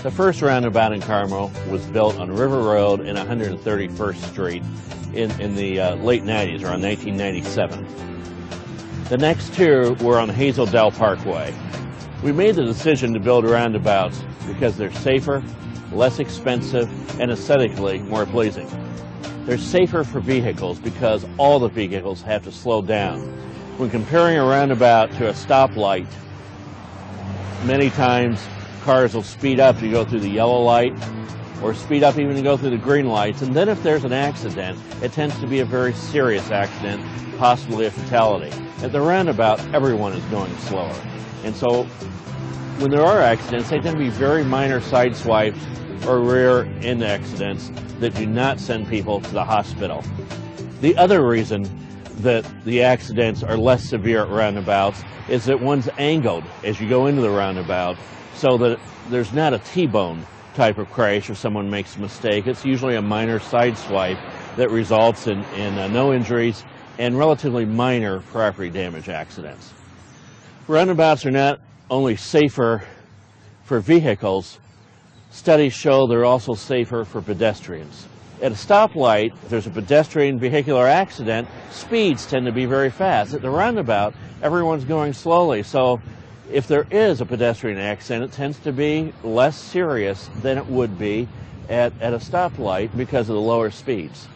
The first roundabout in Carmel was built on River Road and 131st Street in the late 90s, around 1997. The next two were on Hazel Dell Parkway. We made the decision to build roundabouts because they're safer, less expensive, and aesthetically more pleasing. They're safer for vehicles because all the vehicles have to slow down. When comparing a roundabout to a stoplight, many times cars will speed up to go through the yellow light or speed up even to go through the green lights, and then if there's an accident, it tends to be a very serious accident, possibly a fatality. At the roundabout, everyone is going slower. And so when there are accidents, they tend to be very minor side swipes or rear end accidents that do not send people to the hospital. The other reason that the accidents are less severe at roundabouts is that one's angled as you go into the roundabout so that there's not a T-bone type of crash if someone makes a mistake. It's usually a minor side swipe that results in no injuries and relatively minor property damage accidents. Roundabouts are not only safer for vehicles, studies show they're also safer for pedestrians. At a stoplight, if there's a pedestrian vehicular accident, speeds tend to be very fast. At the roundabout, everyone's going slowly, so if there is a pedestrian accident, it tends to be less serious than it would be at a stoplight because of the lower speeds.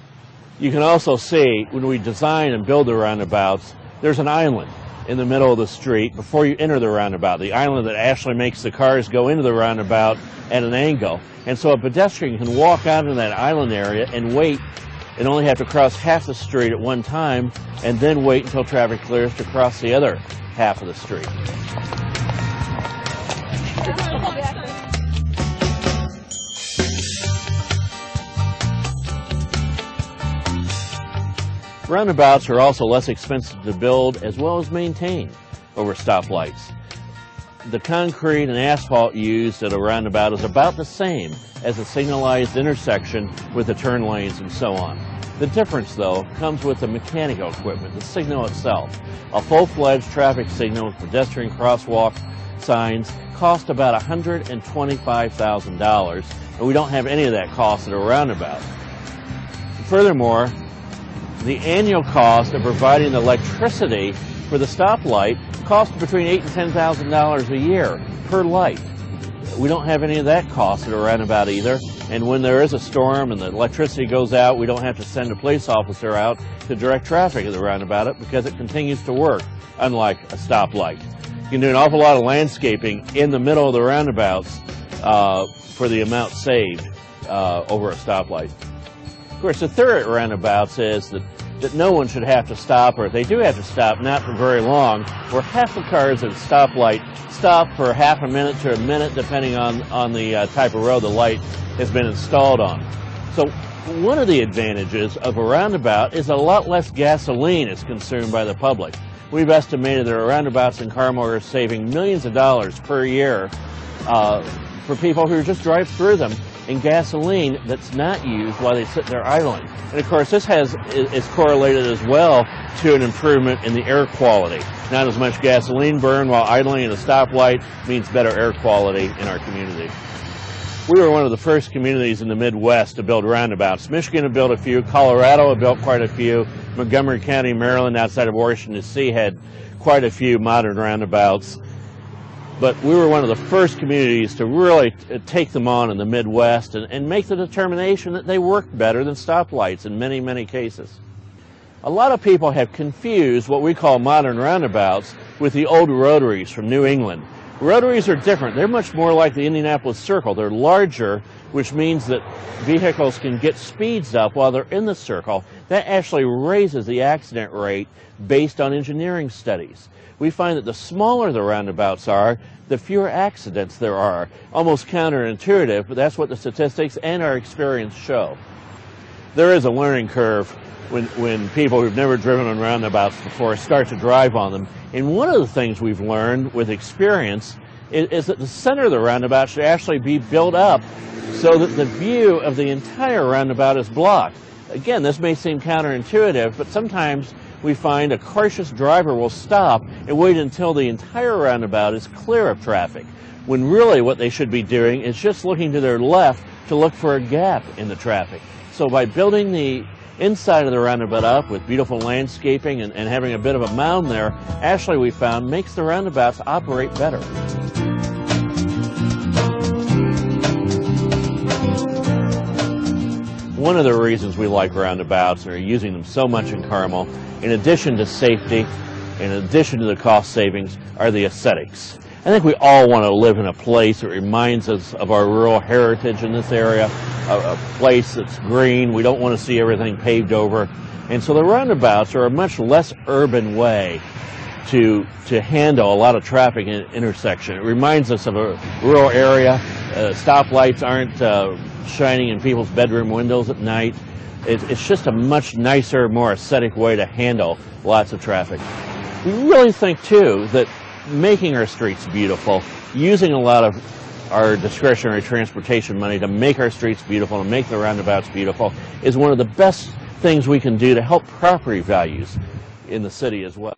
You can also see when we design and build the roundabouts, there's an island in the middle of the street before you enter the roundabout, the island that actually makes the cars go into the roundabout at an angle. And so a pedestrian can walk out in that island area and wait and only have to cross half the street at one time and then wait until traffic clears to cross the other half of the street. Roundabouts are also less expensive to build as well as maintain over stoplights. The concrete and asphalt used at a roundabout is about the same as a signalized intersection with the turn lanes and so on. The difference, though, comes with the mechanical equipment, the signal itself. A full-fledged traffic signal with pedestrian crosswalk signs cost about $125,000, and we don't have any of that cost at a roundabout. Furthermore, the annual cost of providing the electricity for the stoplight costs between $8,000 and $10,000 a year per light. We don't have any of that cost at a roundabout either, and when there is a storm and the electricity goes out, we don't have to send a police officer out to direct traffic at the roundabout because it continues to work, unlike a stoplight. You can do an awful lot of landscaping in the middle of the roundabouts for the amount saved over a stoplight. Of course, the theory at roundabouts is that no one should have to stop, or if they do have to stop, not for very long, where half the cars at a stoplight stop for half a minute to a minute, depending on the type of road the light has been installed on. So one of the advantages of a roundabout is a lot less gasoline is consumed by the public. We've estimated that roundabouts in Carmel are saving millions of dollars per year for people who just drive through them in gasoline that's not used while they sit there idling. And of course this is correlated as well to an improvement in the air quality. Not as much gasoline burn while idling at a stoplight means better air quality in our community. We were one of the first communities in the Midwest to build roundabouts. Michigan had built a few, Colorado had built quite a few, Montgomery County, Maryland, outside of Washington, D.C. had quite a few modern roundabouts. But we were one of the first communities to really take them on in the Midwest and make the determination that they worked better than stoplights in many, many cases. A lot of people have confused what we call modern roundabouts with the old rotaries from New England. Rotaries are different. They're much more like the Indianapolis Circle. They're larger, which means that vehicles can get speeds up while they're in the circle. That actually raises the accident rate based on engineering studies. We find that the smaller the roundabouts are, the fewer accidents there are. Almost counterintuitive, but that's what the statistics and our experience show. There is a learning curve when people who've never driven on roundabouts before start to drive on them. And one of the things we've learned with experience is that the center of the roundabout should actually be built up so that the view of the entire roundabout is blocked. Again, this may seem counterintuitive, but sometimes we find a cautious driver will stop and wait until the entire roundabout is clear of traffic. when really what they should be doing is just looking to their left to look for a gap in the traffic. So by building the inside of the roundabout up with beautiful landscaping and having a bit of a mound there, actually we found makes the roundabouts operate better. One of the reasons we like roundabouts and are using them so much in Carmel, in addition to safety, in addition to the cost savings, are the aesthetics. I think we all want to live in a place that reminds us of our rural heritage in this area, a place that's green. We don't want to see everything paved over. And so the roundabouts are a much less urban way to handle a lot of traffic in an intersection. It reminds us of a rural area. Stoplights aren't shining in people's bedroom windows at night. It's just a much nicer, more aesthetic way to handle lots of traffic. We really think, too, that making our streets beautiful, using a lot of our discretionary transportation money to make our streets beautiful and make the roundabouts beautiful is one of the best things we can do to help property values in the city as well.